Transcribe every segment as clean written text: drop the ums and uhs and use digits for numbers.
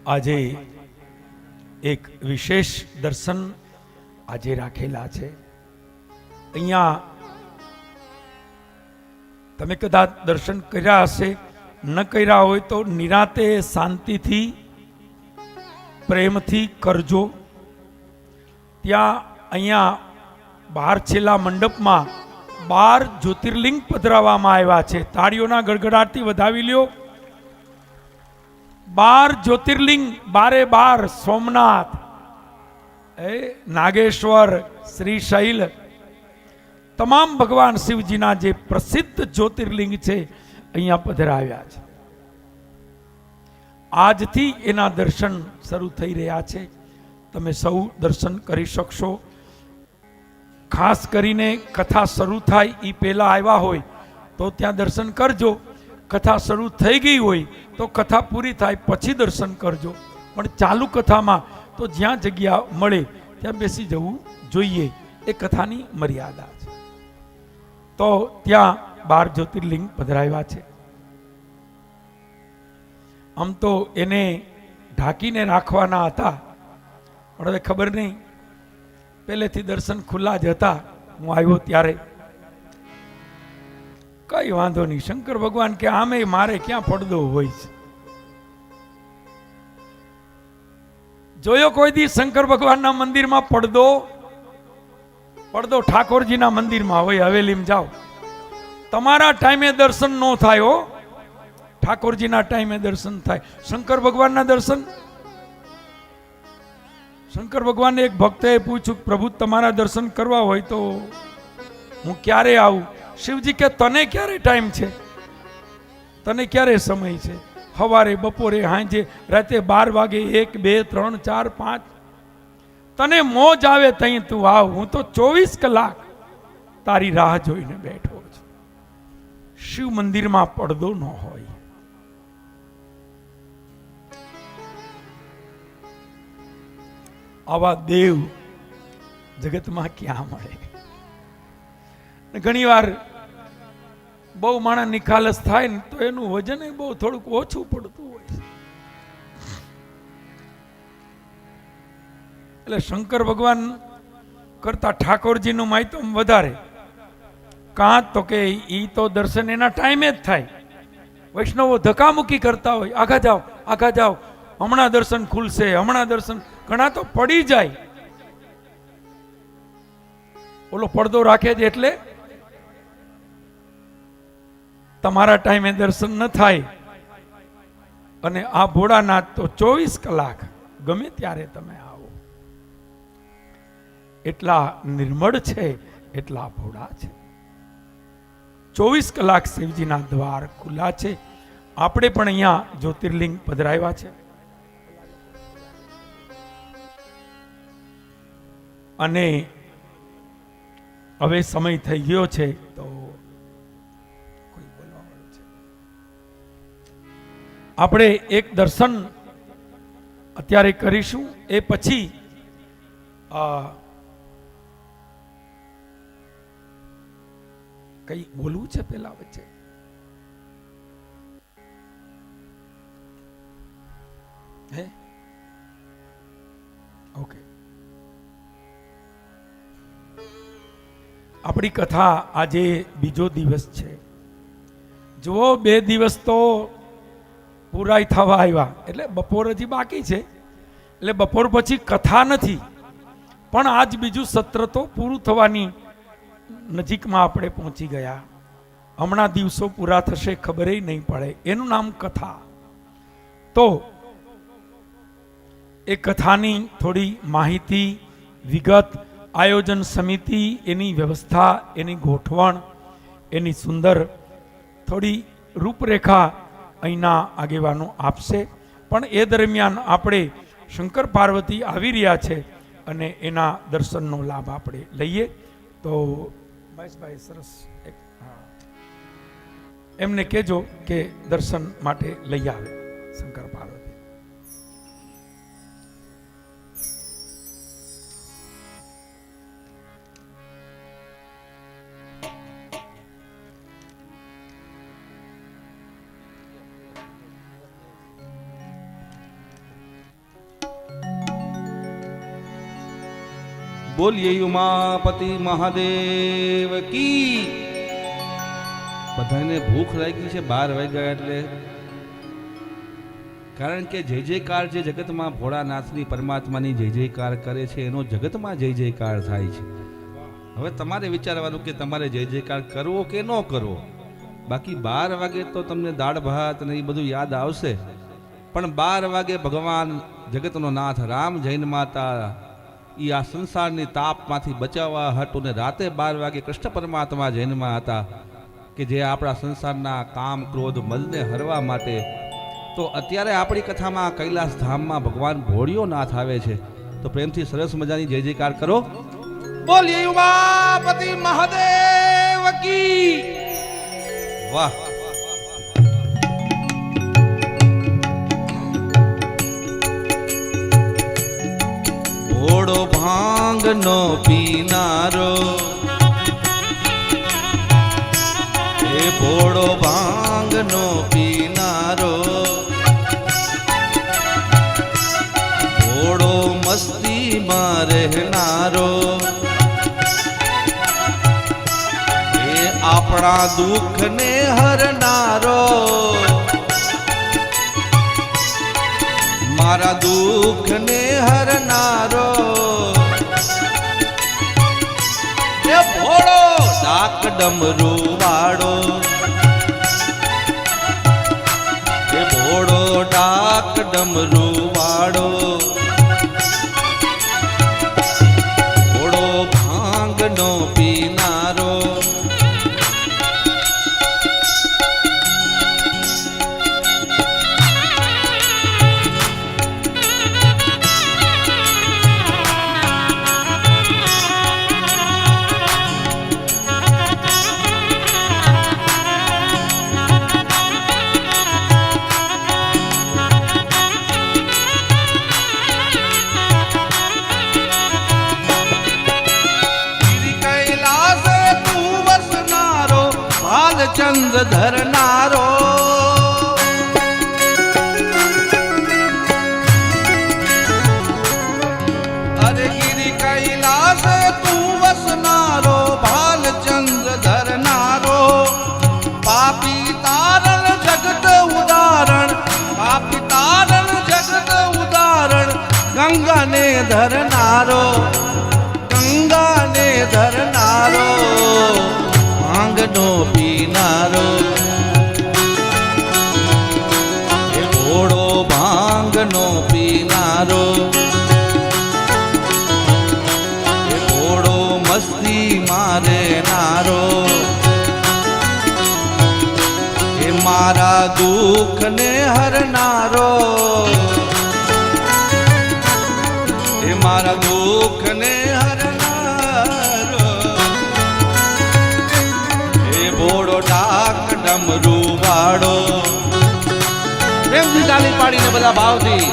આજે એક વિશેષ દર્શન આજે રાખેલા છે. અહીંયા તમે કદાચ દર્શન કર્યા હશે, ન કર્યા હોય તો નિરાતે શાંતિથી પ્રેમથી કરજો. ત્યાં અહીંયા બહાર છેલ્લા મંડપમાં 12 જ્યોતિર્લિંગ પધરાવવામાં આવ્યા છે. તાળીઓના ગડગડાટથી વધાવી લ્યો. 12 જ્યોતિર્લિંગ, 12 સોમનાથ, નાગેશ્વર, શ્રીશૈલ, તમામ ભગવાન શિવજીના જે પ્રસિદ્ધ જ્યોતિર્લિંગ છે અહીંયા પધરાવ્યા છે. આજથી એના દર્શન શરૂ થઈ રહ્યા છે. તમે સૌ દર્શન કરી શકશો. ખાસ કરીને કથા શરૂ થાય એ પહેલા આવ્યા હોય તો ત્યાં દર્શન કરજો. કથા શરૂ થઈ ગઈ હોય તો કથા પૂરી થાય પછી દર્શન કરજો. પણ ચાલુ કથામાં તો જ્યાં જગ્યા મળે ત્યાં બેસી જવું જોઈએ. એ કથાની મર્યાદા છે. તો ત્યાં 12 જ્યોતિર્લિંગ પધરાવ્યા છે. આમ તો એને ઢાંકીને રાખવાના હતા, પણ હવે ખબર નહીં, પહેલેથી દર્શન ખુલ્લા જ હતા. હું આવ્યો ત્યારે કઈ વાંધો નહીં. શંકર ભગવાન કે આમે મારે ક્યાં પડદો હોય છે. જોયો કોઈ દી શંકર ભગવાનના મંદિરમાં પડદો? પડદો ઠાકોરજીના મંદિરમાં હોય. હવેલીમાં જાઓ, તમારા ટાઈમે દર્શન ન થાય હો, ઠાકોરજીના ટાઈમે દર્શન થાય. શંકર ભગવાનના દર્શન, શંકર ભગવાનને એક ભક્તએ પૂછ્યું, પ્રભુ તમારા દર્શન કરવા હોય તો હું ક્યારે આવું? શિવજી કે તને ક્યારે ટાઈમ છે, તને ક્યારે સમય છે? સવારે, બપોરે, સાંજે, રાતે 12 વાગે, 1, 2, 3, 4, 5, તને મોજ આવે તઈ તું આવ. હું તો 24 કલાક તારી રાહ જોઈને બેઠો છું. શિવ મંદિરમાં પડદો ન હોય. આવા દેવ જગતમાં ક્યાં મળે? ઘણી વાર બહુ માણસ નિખાલસ થાય ને તો એનું વજન બહુ થોડુંક ઓછું પડતું હોય. એટલે શંકર ભગવાન કરતા ઠાકોરજીનું માહિતમ વધારે. કાં તો કે ઈ તો દર્શન એના ટાઈમે જ થાય. વૈષ્ણવો ધક્કામુક્કી કરતા હોય, આગા જાઓ, આગા જાઓ, હમણાં દર્શન ખુલશે, હમણાં દર્શન. ઘણા તો પડી જાય. ઓલો પડદો રાખે છે એટલે તમારા ટાઈમે દર્શન ન થાય. અને આ ભોળાનાથ તો 24 કલાક ગમે ત્યારે તમે આવો. એટલા નિર્મળ છે, એટલા ભોળા છે. 24 કલાક શિવજીના દ્વાર ખુલ્લા છે. આપણે પણ અહીંયા જ્યોતિર્લિંગ પધરાવ્યા છે. અને હવે સમય થઈ ગયો છે તો કોઈ બોલવા વાળું છે? આપણે એક દર્શન અત્યારે કરીશું. એ પછી કઈ બોલવું છે પેલા વચ્ચે? હે, ઓકે. આપણી કથા આજે બીજો દિવસ છે. જુઓ, 2 દિવસ તો પૂરાય થવા આવ્યા, એટલે બપોર હજી બાકી છે. એટલે બપોર પછી કથા નથી, પણ આજ બીજું સત્ર તો પૂરું થવાની નજીકમાં આપણે પહોંચી ગયા. હમણાં દિવસો પૂરા થશે ખબર નહીં પડે. એનું નામ કથા. તો એ કથાની થોડી માહિતી, વિગત, આયોજન સમિતિ, એની વ્યવસ્થા, એની ગોઠવણ, એની સુંદર થોડી રૂપરેખા અહીંના આગેવાનો આપશે. પણ એ દરમિયાન આપણે શંકર પાર્વતી આવી રહ્યા છે અને એના દર્શનનો લાભ આપણે લઈએ. તો મહેશભાઈ સરસ એમને કહેજો કે દર્શન માટે લઈ આવે શંકર પાર્વતી. બોલીએ ઉમાપતિ મહાદેવ કી. બધાને ભૂખ લાગી છે 12 વાગ્યા એટલે, કારણ કે જય જયકાર જે જગતમાં ભોળાનાથની પરમાત્માની જય જયકાર કરે છે એનો જગતમાં જય જયકાર થાય છે. હવે તમારે વિચારવાનું કે તમારે જય જયકાર કરવો કે ન કરવો. બાકી 12 વાગે તો તમને દાળ ભાત ને એ બધું યાદ આવશે, પણ 12 વાગે ભગવાન જગતનો નાથ રામ જૈન માતા એ આ સંસારની તાપમાંથી બચાવવા હતું ને રાતે 12 વાગે કૃષ્ણ પરમાત્મા જૈનમાં હતા કે જે આપણા સંસારના કામ ક્રોધ મલને હરવા માટે. તો અત્યારે આપણી કથામાં કૈલાસ ધામમાં ભગવાન ભોળિયો નાથ આવે છે, તો પ્રેમથી સરસ મજાની જય જયકાર કરો. બોલીએ ઉમાપતિ મહાદેવ કી. વાહ. ભોળો ભાંગનો પીનારો, એ ભોળો ભાંગનો પીનારો, ભોળો મસ્તીમાં રહેનારો, એ આપણા દુઃખને હરનારો, મારા દુઃખને હરનારો, એ ભોળો ડાક ડમરૂ વાળો, એ ભોળો ડાક ડમરૂ વાળો, ભોળો ભાંગનો પીનારો. ચંદ્ર ધરનારો, અરે ગિરી કૈલાસ તું વસનારો, ભાલચંદ્ર ધરનારો, પાપી તારણ જગત ઉદાહરણ, પાપી તારણ જગત ઉદાહરણ, ગંગાને ધરનારો, ગંગાને ધરનારો, ભાંગનો પીનારો, એ ભોળો ભાંગનો પીનારો, એ ભોળો મસ્તી મારેનારો, એ મારા દુઃખને હરનારો, એ મારા દુઃખને હરનારો, ભોળો ડાક ડમરૂ વાળો. પ્રેમથી તાળી પાડીને બધા ભાવથી.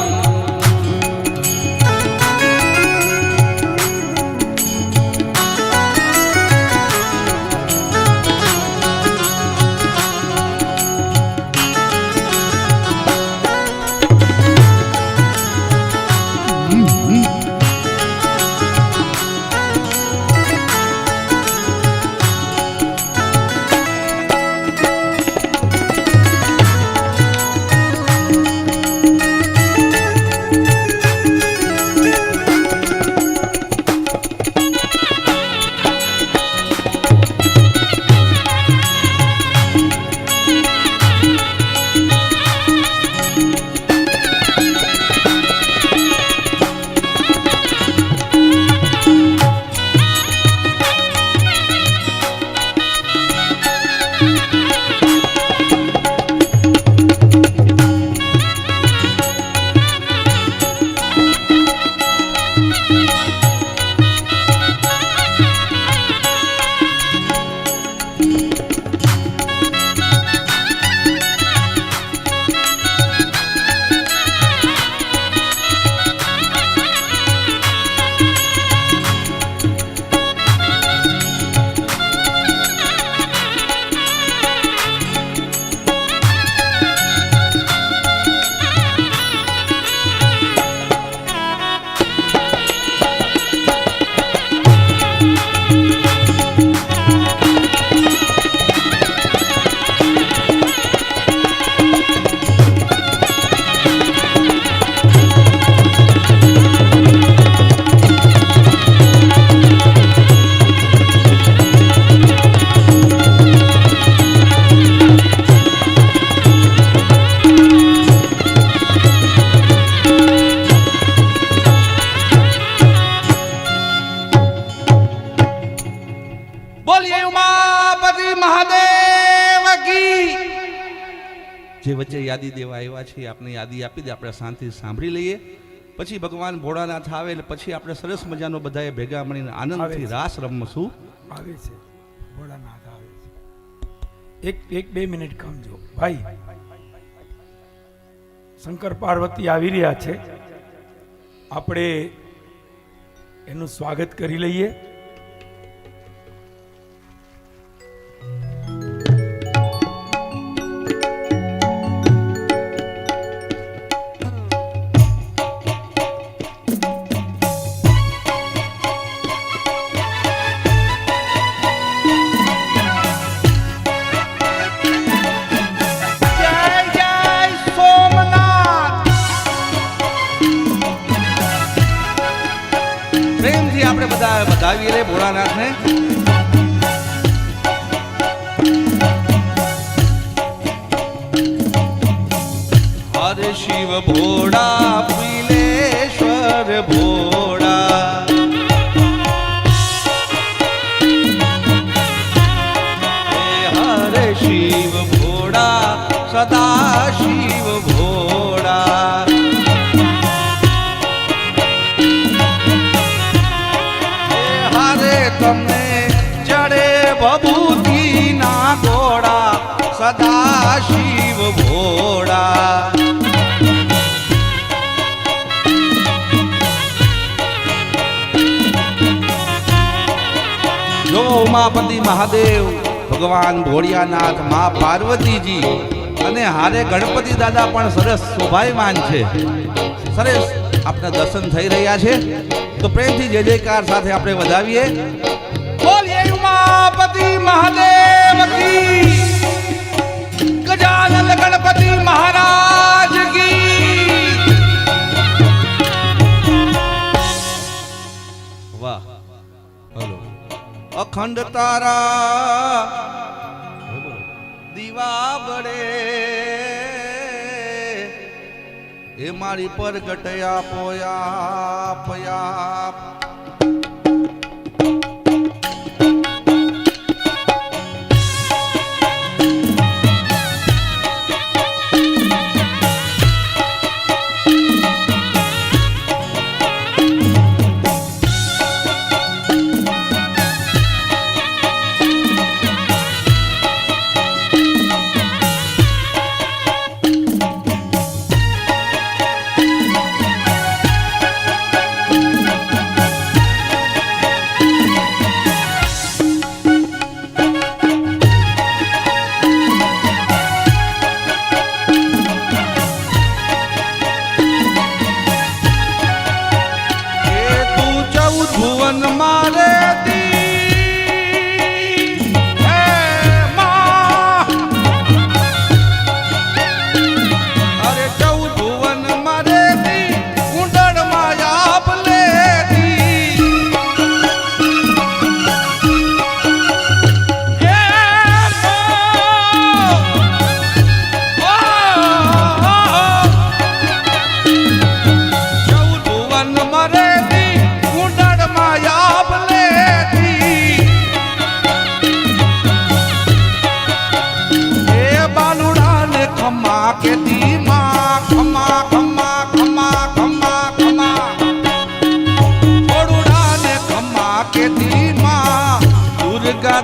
બોલીએ ઉમાપતિ મહાદેવ કી। જે વચ્ચે યાદી દેવા આવ્યા છે આપણે યાદી આપી દે, આપણે શાંતિ સાંભળી લઈએ, પછી ભગવાન ભોળાનાથ આવે એટલે પછી આપણે સરસ મજાનો બધાએ ભેગા મળીને આનંદથી રાસ રમશું। આવે છે ભોળાનાથ આવે છે। એક 2 મિનિટ કામજો ભાઈ। શંકર પાર્વતી આવી રહ્યા છે, આપણે એનું સ્વાગત કરી લઈએ। બધાવી રે ભોળાનાથને। હરે શિવ ભોળા પીલેશ્વર ભોળા, હરે શિવ ભોળા સદા શિવ ભોળા। તમને જડે બબૂતી ના ઘોડા સદા શિવ ભોળા। જો ઉમાપતિ મહાદેવ, ભગવાન ભોળિયાનાથ, મા પાર્વતીજી અને હારે ગણપતિ દાદા પણ સરસ શોભાયમાન છે, સરસ આપના દર્શન થઈ રહ્યા છે। તો પ્રેમથી જય જયકાર સાથે આપણે વધાવીએ। બોલીએ ઉમાપતિ મહાદેવ કી, ગજાનન ગણપતિ મહારાજ કી। વાહ, હલો। અખંડ તારા દીવા બળે એ મારી પર ગટયા પોયા પયા।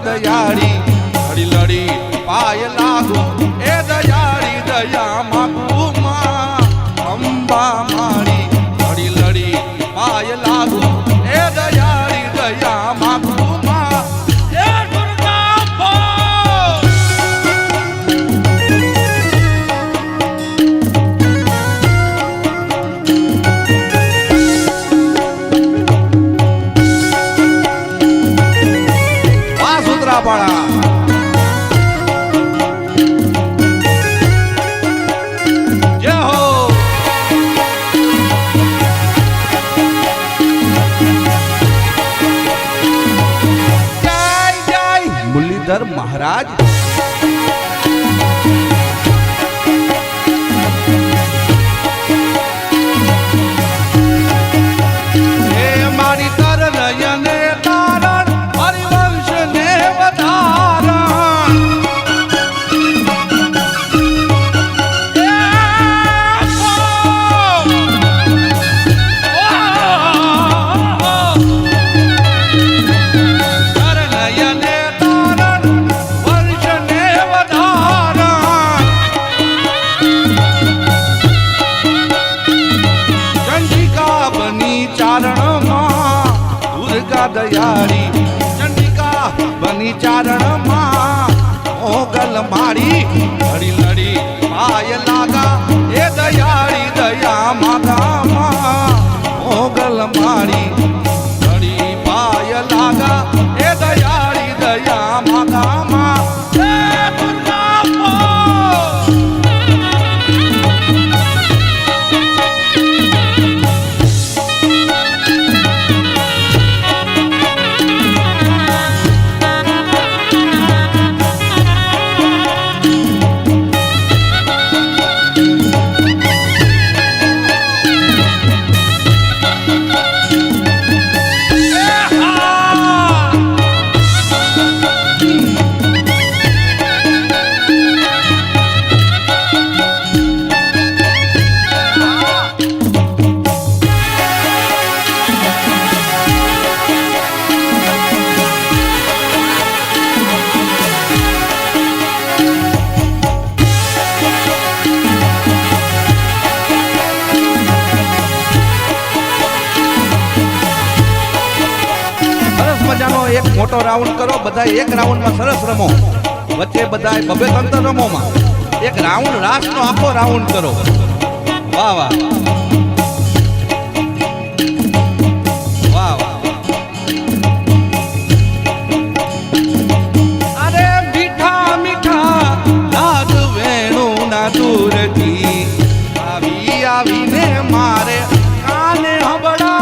દયાળી લડી લડી પાય લાગુ એ દયાળી દયા માગુ માં અંબા મારી લડી લડી પાય લાગુ એ દયાળી દયા માગુ માં એ દુર્ગા પાડા જય હો। જય જય મુરલીધર મહારાજ। મારી તર નયને તારણ હરિવંશ ને માં મોગલ મારી લડી લડી પાય લાગા એ દયાળી દયા માગા માં મોગલ મારી લડી પાય લાગા એ દયાળી દયા માગા માં એક મોટો રાઉન્ડ કરો બધા એક રાઉન્ડમાં સરસ રમો વચ્ચે બધા બબે તંત્ર રમો માં એક રાઉન્ડ રાસનો આખો રાઉન્ડ કરો વાહ વાહ વાહ વાહ અરે મીઠા મીઠા નાદ વેણુ ના દૂરથી આવી આવીને મારે કાને હબડા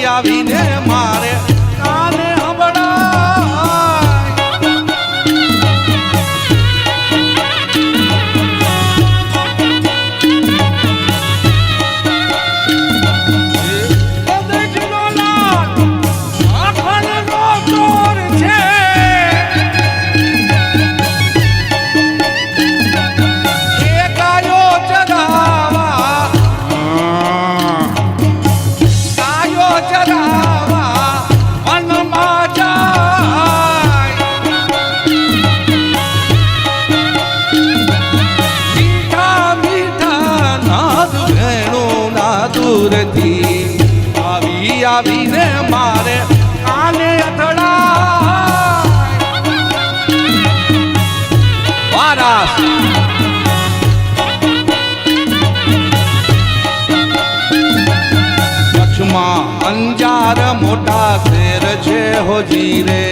આવીને મારે કાને દૂરથી આવી આવીને મારે કાને અથડા વારાસ કચ્છમાં અંજાર મોટા શેર છે હોજી રે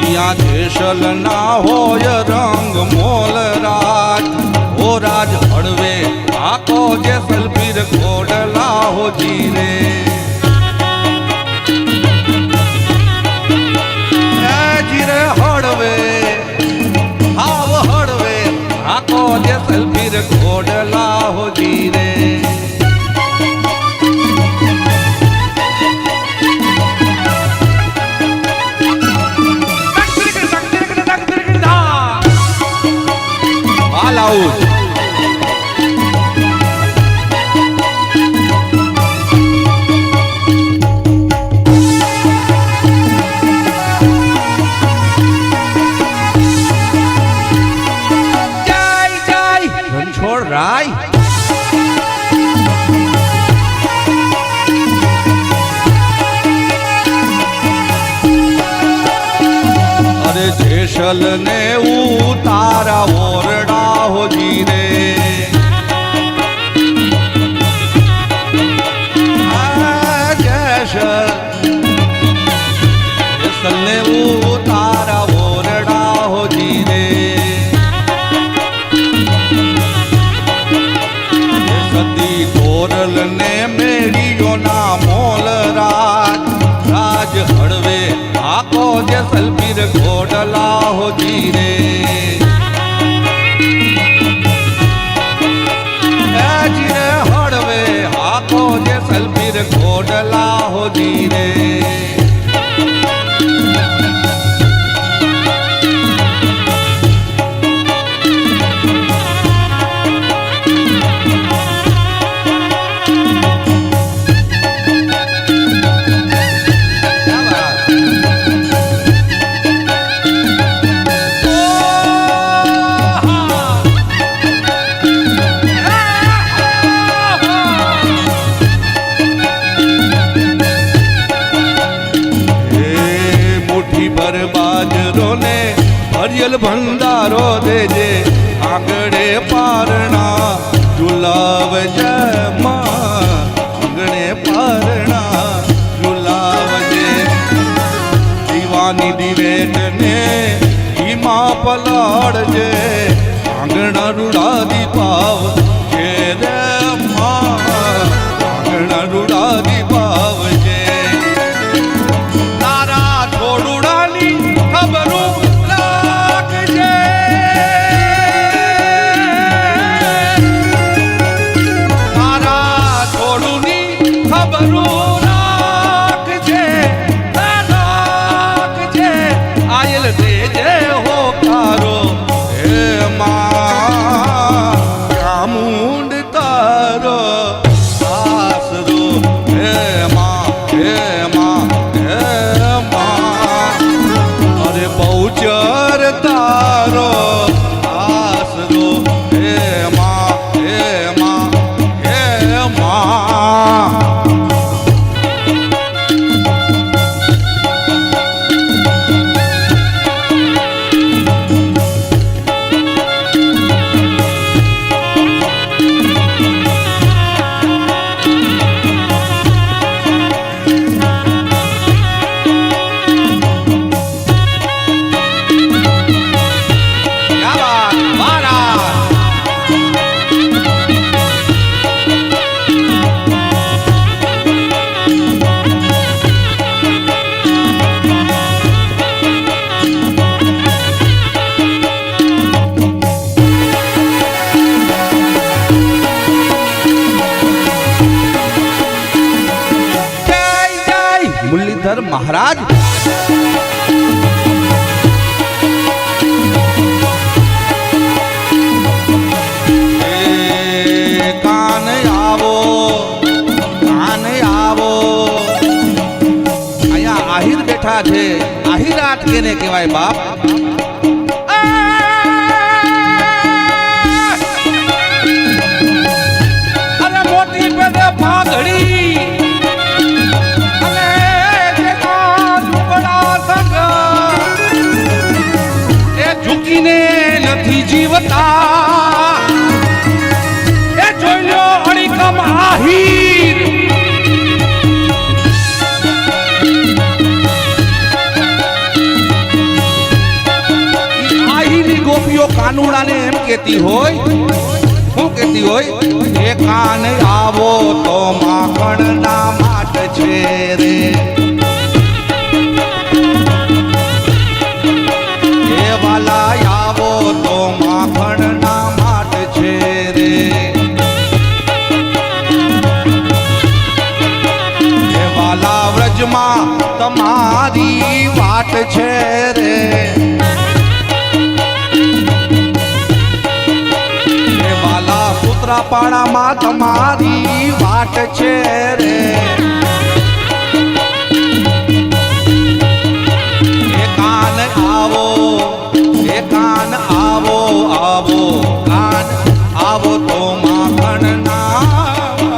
ત્યાં જેસલ ના હોય રંગ મોલ રાજ ઓ રાજ હળવે આખો જેસલ પીર ખોડલા હોજી રે જીરે હળવે હાવ હળવે આખો જેસલ પીર ખોડલા હોજી રે આઉટ જય જય રણછોડ રાય અરે જેસલ ને ઉતારા ઓરડા હોજી રે જેસલ ને ઉતારા ઓરડા હોજી રે સતી તોરલ ને મેળીઓ ના મોલ રાજ રાજ હળવે આખો જેસલ પીર ખોડલા હોજી રે નગર મહારાજ કાન આવો અહીંયા આહિર બેઠા છે. આહિરાત કેને કહેવાય બાપ? અરે મોટી પેદે પાઘડી અને જેના ઝૂંપડા સંગ એ ઝૂકીને નથી જીવતા. એ જોઈ લો અણીકમ આહીર. આહીની ગોપીઓ કાનુડાને એમ કહેતી હોય, શું કહેતી હોય? એ કાન આવો તો માખણના માટ છે રે. એ વાલા આવો તો માખણના માટ છે રે. એ વાલા વ્રજમાં તમારી વાટ છે રે. એ વાલા સૂત્રાપાડામાં તમારી વાટ છે રે. એ કાન આવો, એ કાન આવો, આવો કાન આવો તો માખણના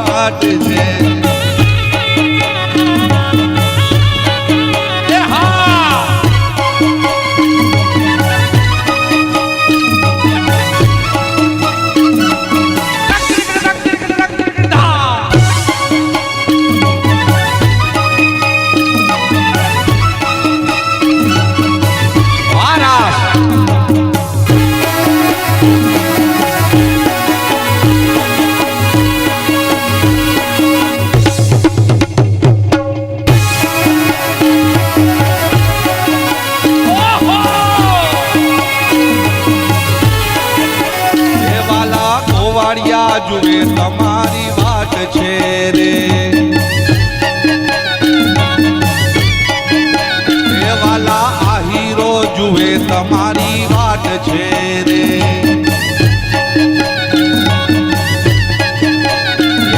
વાટ છે. એ હા જુએ તમારી વાટ છે રે. એ વાલા આહીરો જુએ તમારી વાટ છે રે.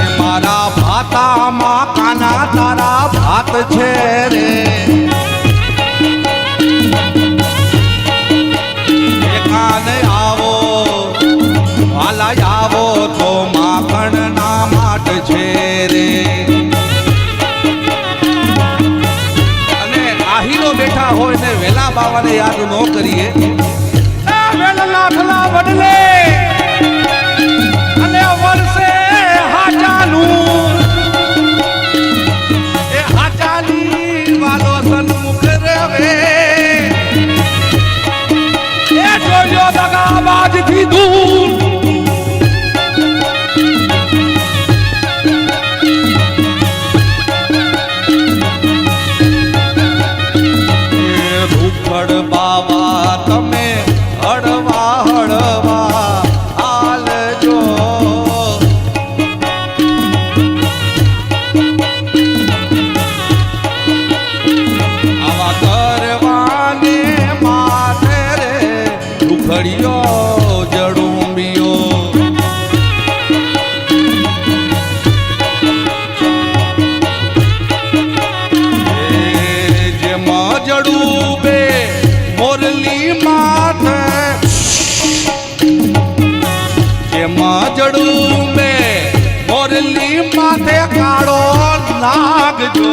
એ મારા ભાતામાં કાના તારા ભાત છે રે. એ કાન આવો, વાલા આવો તો માખણના માટ છે રે. અને આહીરો બેઠા હોય ને વેલા બાવાને યાદ ન કરીએ. વેલા થલા બદલે અને વર્ષે હાચાનું એ હાચાની વાલો સન્મુખ રવે. એ જોયો દગાબાજથી દૂર બાવા તમે હળવા હળવા આલજો. આવા કરવાને માથે રે રૂખડિયો જડુંબિયો. જેમાં જડુબે મોરલી માથે, જેમાં જડુબે મોરલી માથે કાળો નાગજો.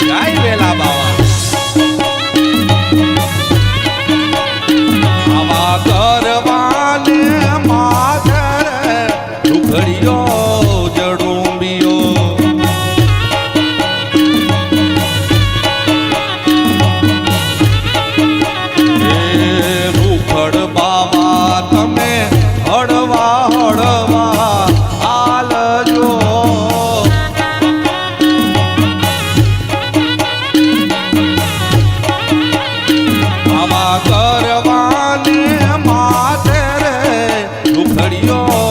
જય વેલા બાવા. આવા કરવાને માથે રૂખડિયો જડુંબિયો. રૂખડ બાવા તમે હળવા હળવા આલજો. આવા કરવાને માથે રે રૂખડિયો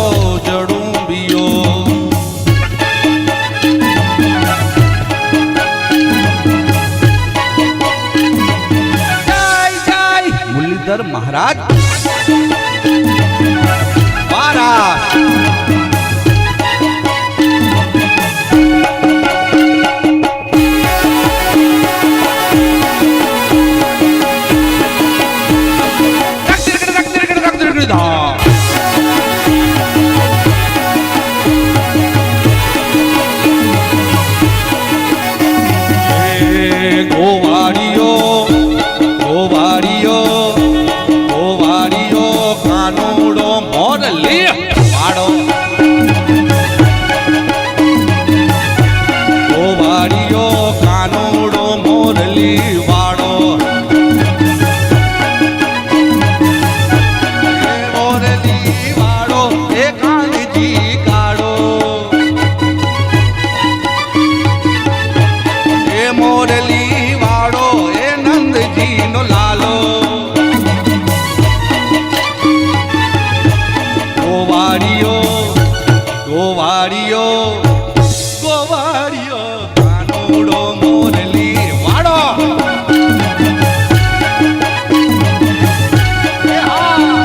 જડુંબિયો. વાળો ઓ વાડિયો કાનુડો મોરલી વાળો એ મોરલી વાળો એ કાનજી કાળો એ મોરલી વાળો એ નંદજી નો લાલો ગોવાળિયો ગોવાળિયો કાનુડો મોરલી વાળો એ હા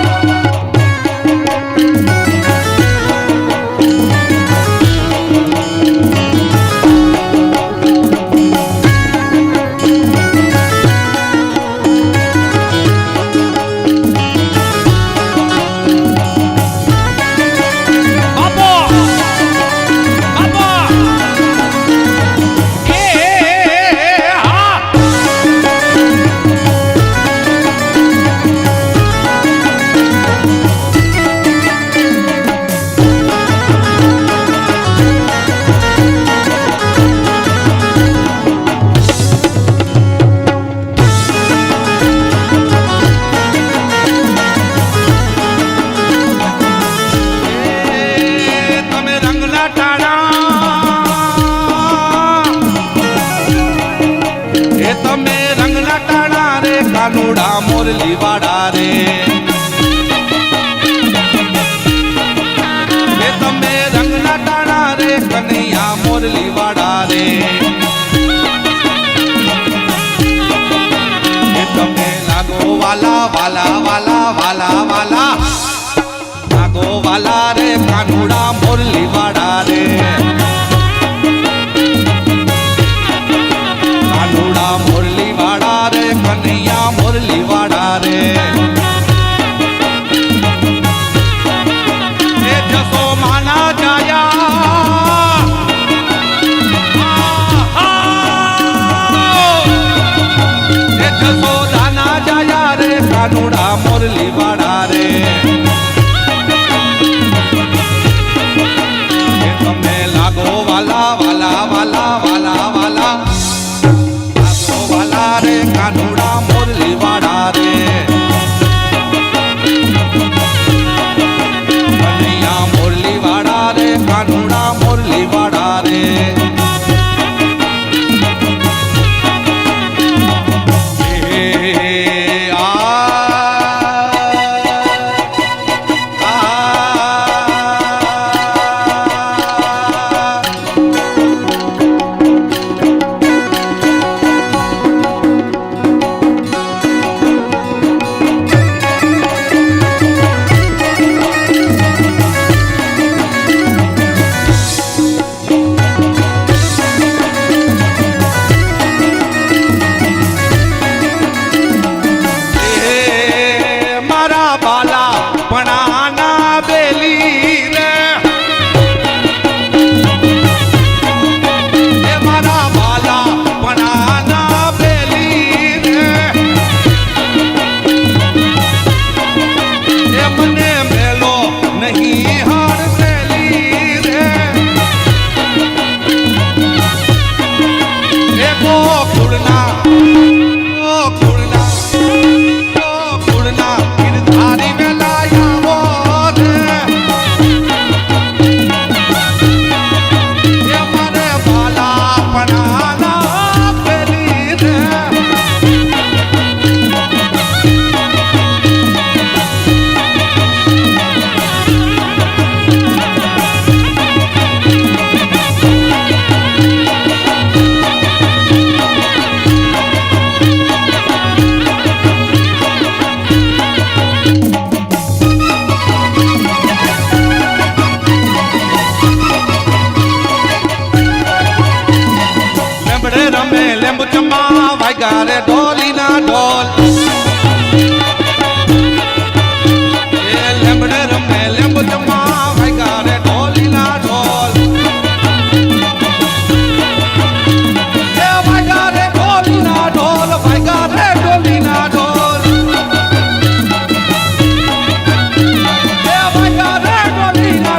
કાનુડા મોરલી વાડા રે એ તમે રંગના ટાણા રે કનૈયા મોરલી વાડા રે એ તમે લાગો વાલા વાલા વાલા વાલા વાલા લાગો વાલા રે કાનુડા મોરલી વાડા રે કાનુડા મોરલી વાડા રે કનૈયા મોરલી વાડા રે એ જસો માના જાયા એ જસો દાના જાયા રે કાનુડા મોરલી વાડા રે એ તમે લાગો વાલા વાલા વાલા વાલા વાલા રે કાનુડા મોરલી વાડા રે કનૈયા મોરલી વાડા રે કાનુડા મોરલી વાડા રે વાગ્યા રે ઢોલીના ઢોલ એ લેમડે રમે લેંબ જમા વાગ્યા રે ઢોલીના ઢોલ એ વાગ્યા રે ઢોલીના ઢોલ વાગ્યા રે ઢોલીના ઢોલ એ વાગ્યા રે ઢોલીના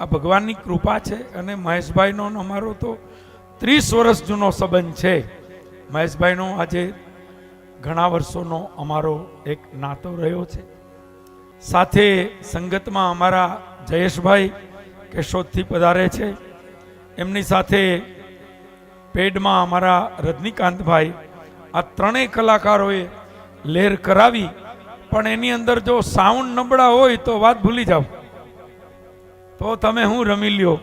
આ ભગવાનની કૃપા છે. અને મહેશભાઈનો ને અમારો તો 30 વર્ષ જૂનો સંબંધ છે. મહેશભાઈનો આજે ઘણા વર્ષોનો અમારો એક નાતો રહ્યો છે. સાથે સંગતમાં અમારા જયેશભાઈ કેશોદથી પધારે છે. એમની સાથે પેડમાં અમારા રજનીકાંતભાઈ, આ ત્રણેય કલાકારોએ લહેર કરાવી. પણ એની અંદર જો સાઉન્ડ નબળા હોય તો વાત ભૂલી જાઓ, તો તમે હું રમી લ્યો.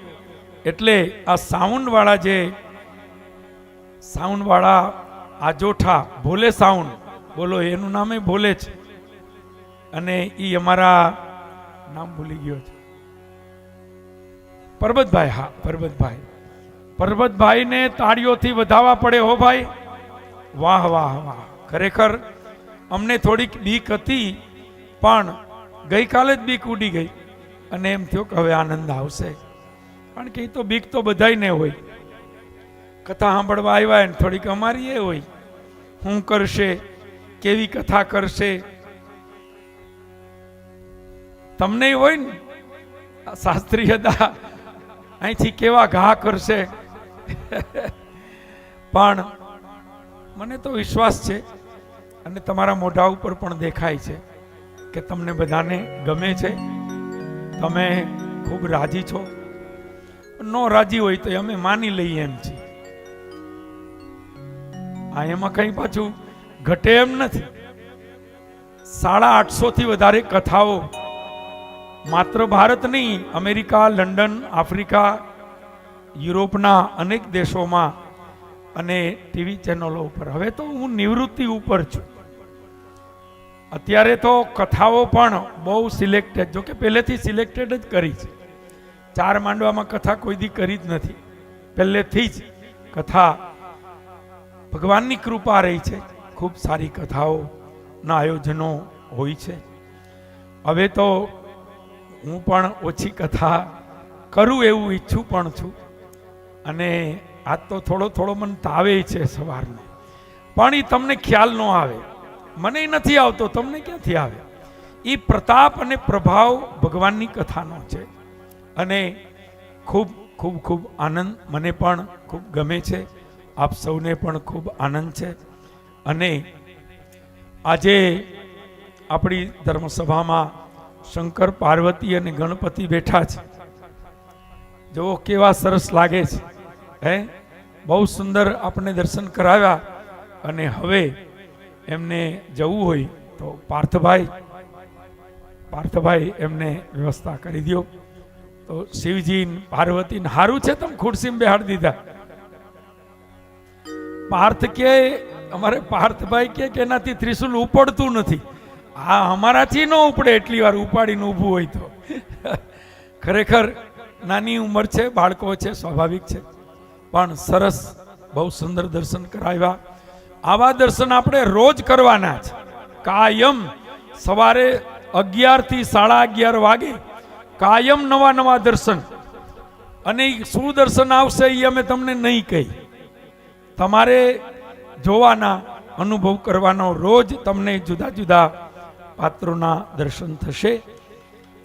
એટલે આ સાઉન્ડ વાળા આજોઠા ભોલે સાઉન્ડ બોલો, એનું નામે ભોલે છે. અને એ અમારા નામ ભૂલી ગયો છે, પરબતભાઈ. હા, પરબતભાઈને તાળીઓથી વધાવવા પડે હો ભાઈ. વાહ વાહ વાહ. ખરેખર અમને થોડીક બીક હતી, પણ ગઈકાલે જ બીક ઉડી ગઈ અને એમ થયો કે હવે આનંદ આવશે. કારણ કે એ તો બીક તો બધાયને હોય. કથા સાંભળવા આવ્યા ને થોડીક અમારી એ હોય, શું કરશે, કેવી કથા કરશે. તમને હોય ને શાસ્ત્રી હતા, અહીંથી કેવા ઘા કરશે. પણ મને તો વિશ્વાસ છે અને તમારા મોઢા ઉપર પણ દેખાય છે કે તમને બધાને ગમે છે, તમે ખૂબ રાજી છો. નો રાજી હોય તો અમે માની લઈએ એમ છીએ. આ એમાં કઈ પાછું ઘટે એમ નથી. 850 થી વધારે કથાઓ માત્ર ભારત નહીં, અમેરિકા, લંડન, આફ્રિકા, યુરોપના અનેક દેશોમાં અને ટીવી ચેનલો ઉપર. હવે તો હું નિવૃત્તિ ઉપર છું. અત્યારે તો કથાઓ પણ બહુ સિલેક્ટેડ, જો કે પહેલેથી સિલેક્ટેડ જ કરી છે. 4 માંડવામાં કથા કોઈ દી કરી જ નથી. પહેલેથી જ કથા ભગવાનની કૃપા રહી છે. ખૂબ સારી કથાઓના આયોજનો હોય છે. હવે તો હું પણ ઓછી કથા કરું એવું ઈચ્છું પણ છું. અને આજ તો થોડો મને તાવે છે સવારનો, પણ એ તમને ખ્યાલ ન આવે. મને નથી આવતો, તમને ક્યાંથી આવે? એ પ્રતાપ અને પ્રભાવ ભગવાનની કથાનો છે. અને ખૂબ ખૂબ ખૂબ આનંદ મને પણ ખૂબ ગમે છે. આપ સૌને પણ ખૂબ આનંદ છે. અને આજે આપણી ધર્મસભામાં શંકર, પાર્વતી અને ગણપતિ બેઠા છે. જો કેવા સરસ લાગે છે. બહુ સુંદર આપણે દર્શન કરાવ્યા. અને હવે એમને જવું હોય તો પાર્થભાઈ એમને વ્યવસ્થા કરી દો. તો શિવજી, પાર્વતી હારું છે તમે ખુરશીમાં બેહાડી દીધા. પાર્થ કે અમારે પાર્થભાઈ કે એનાથી ત્રિશુલ ઉપડતું નથી. આ અમારાથી ન ઉપડે એટલી વાર ઉપાડીને ઊભું હોય તો. ખરેખર નાની ઉંમર છે, બાળકો છે, સ્વાભાવિક છે. પણ સરસ, બહુ સુંદર દર્શન કરાવ્યા. આવા દર્શન આપણે રોજ કરવાના છે. કાયમ સવારે 11 થી 11:30 વાગે કાયમ નવા દર્શન. અને શું દર્શન આવશે એ અમે તમને નહીં કહી. તમારે જોવાના, અનુભવ કરવાનો. રોજ તમને જુદા જુદા પાત્રોના દર્શન થશે.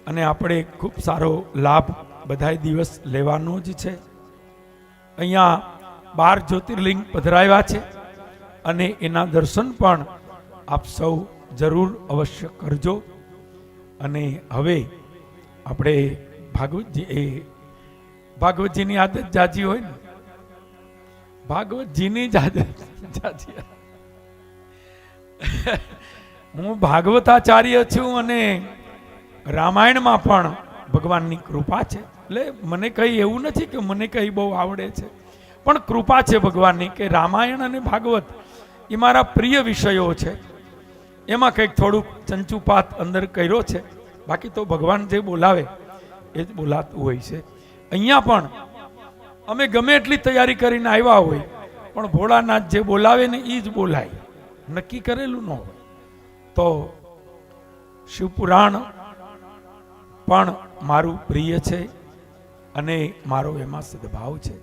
અને આપણે ખૂબ સારો લાભ બધાય દિવસ લેવાનો જ છે. અહીંયા 12 જ્યોતિર્લિંગ પધરાવ્યા છે. અને એના દર્શન પણ આપ સૌ જરૂર અવશ્ય કરજો. અને હવે આપણે ભાગવતજીની આદત જાજી હોય ને, ભાગવતજીની જ આદત જાજી. હું ભાગવતાચાર્ય છું અને રામાયણમાં પણ ભગવાનની કૃપા છે. એટલે મને કંઈ એવું નથી કે મને કંઈ બહુ આવડે છે, પણ કૃપા છે ભગવાનની કે રામાયણ અને ભાગવત એ મારા પ્રિય વિષયો છે. એમાં કંઈક થોડુંક ચંચુપાત અંદર કર્યો છે. બાકી તો ભગવાન જે બોલાવે એ જ બોલાતું હોય છે. અહીંયા પણ અમે ગમે એટલી તૈયારી કરીને આવ્યા હોય, પણ ભોળાનાથ જે બોલાવે ને એ જ બોલાય, નક્કી કરેલું ન હોય. તો શિવપુરાણ પણ મારું પ્રિય છે અને મારો એમાં સદભાવ છે.